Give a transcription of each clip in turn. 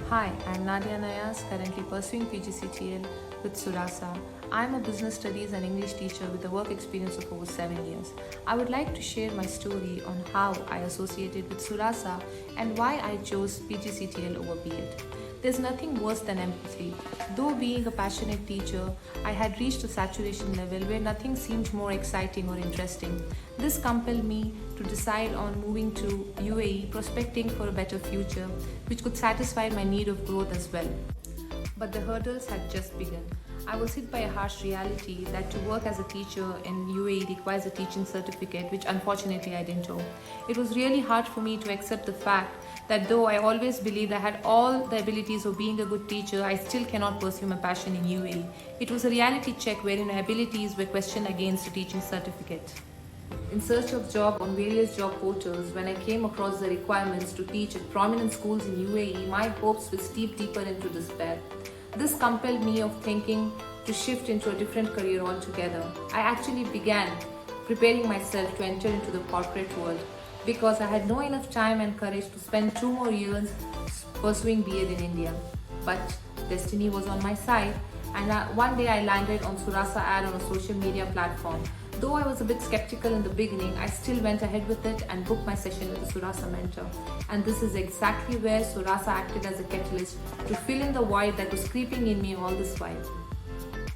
Hi, I'm Nadiya Nayaz, currently pursuing PgCTL with Suraasa. I'm a business studies and English teacher with a work experience of over 7 years. I would like to share my story on how I associated with Suraasa and why I chose PgCTL over B.Ed. There's nothing worse than empathy. Though being a passionate teacher, I had reached a saturation level where nothing seemed more exciting or interesting. This compelled me to decide on moving to UAE, prospecting for a better future, which could satisfy my need of growth as well. But the hurdles had just begun. I was hit by a harsh reality that to work as a teacher in UAE requires a teaching certificate, which unfortunately I didn't own. It was really hard for me to accept the fact that though I always believed I had all the abilities of being a good teacher, I still cannot pursue my passion in UAE. It was a reality check wherein my abilities were questioned against a teaching certificate. In search of job on various job portals, when I came across the requirements to teach at prominent schools in UAE, my hopes were steeped deeper into despair. This compelled me of thinking to shift into a different career altogether. I actually began preparing myself to enter into the corporate world because I had no enough time and courage to spend 2 more years pursuing B.Ed in India. But destiny was on my side, and one day I landed on Suraasa ad on a social media platform. Though I was a bit skeptical in the beginning, I still went ahead with it and booked my session with the Suraasa mentor. And this is exactly where Suraasa acted as a catalyst to fill in the void that was creeping in me all this while.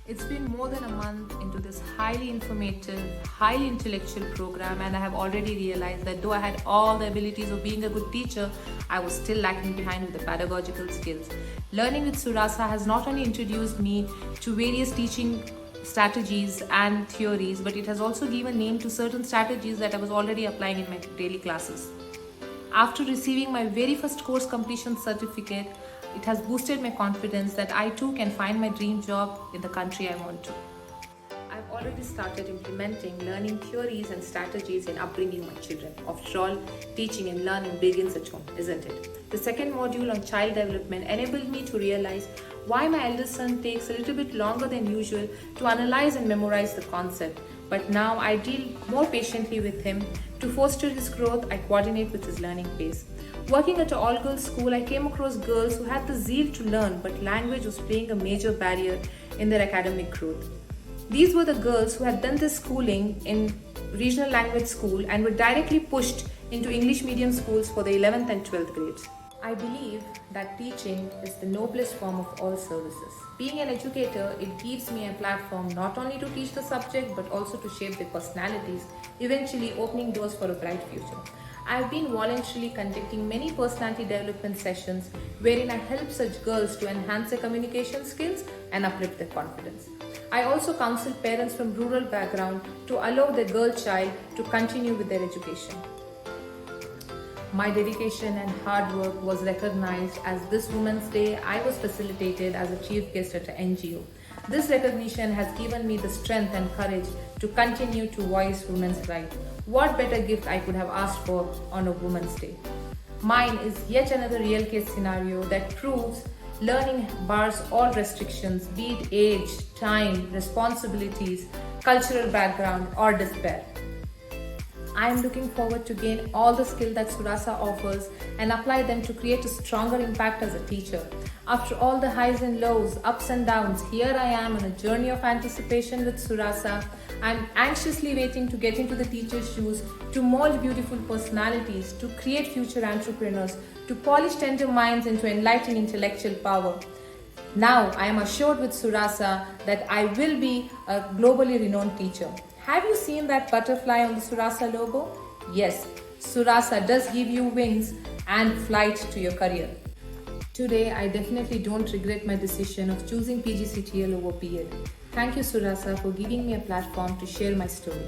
It's been more than a month into this highly informative, highly intellectual program, and I have already realized that though I had all the abilities of being a good teacher, I was still lacking behind with the pedagogical skills. Learning with Suraasa has not only introduced me to various teaching strategies and theories, but it has also given name to certain strategies that I was already applying in my daily classes. After receiving my very first course completion certificate, it has boosted my confidence that I too can find my dream job in the country I want to. I've already started implementing learning theories and strategies in upbringing my children. After all, teaching and learning begins at home, isn't it? The second module on child development enabled me to realize why my eldest son takes a little bit longer than usual to analyze and memorize the concept. But now I deal more patiently with him. To foster his growth, I coordinate with his learning pace. Working at an all-girls school, I came across girls who had the zeal to learn, but language was playing a major barrier in their academic growth. These were the girls who had done their schooling in regional language school and were directly pushed into English medium schools for the 11th and 12th grades. I believe that teaching is the noblest form of all services. Being an educator, it gives me a platform not only to teach the subject but also to shape their personalities, eventually opening doors for a bright future. I have been voluntarily conducting many personality development sessions wherein I help such girls to enhance their communication skills and uplift their confidence. I also counsel parents from rural background to allow their girl child to continue with their education. My dedication and hard work was recognized as this Women's Day. I was facilitated as a chief guest at an NGO. This recognition has given me the strength and courage to continue to voice women's rights. What better gift I could have asked for on a Women's Day? Mine is yet another real case scenario that proves learning bars all restrictions, be it age, time, responsibilities, cultural background, or despair. I am looking forward to gain all the skill that Suraasa offers and apply them to create a stronger impact as a teacher. After all the highs and lows, ups and downs, here I am on a journey of anticipation with Suraasa. I'm anxiously waiting to get into the teacher's shoes, to mold beautiful personalities, to create future entrepreneurs, to polish tender minds into enlightened intellectual power. Now I am assured with Suraasa that I will be a globally renowned teacher. Have you seen that butterfly on the Suraasa logo? Yes, Suraasa does give you wings and flight to your career. Today, I definitely don't regret my decision of choosing PgCTL over B.Ed. Thank you, Suraasa, for giving me a platform to share my story.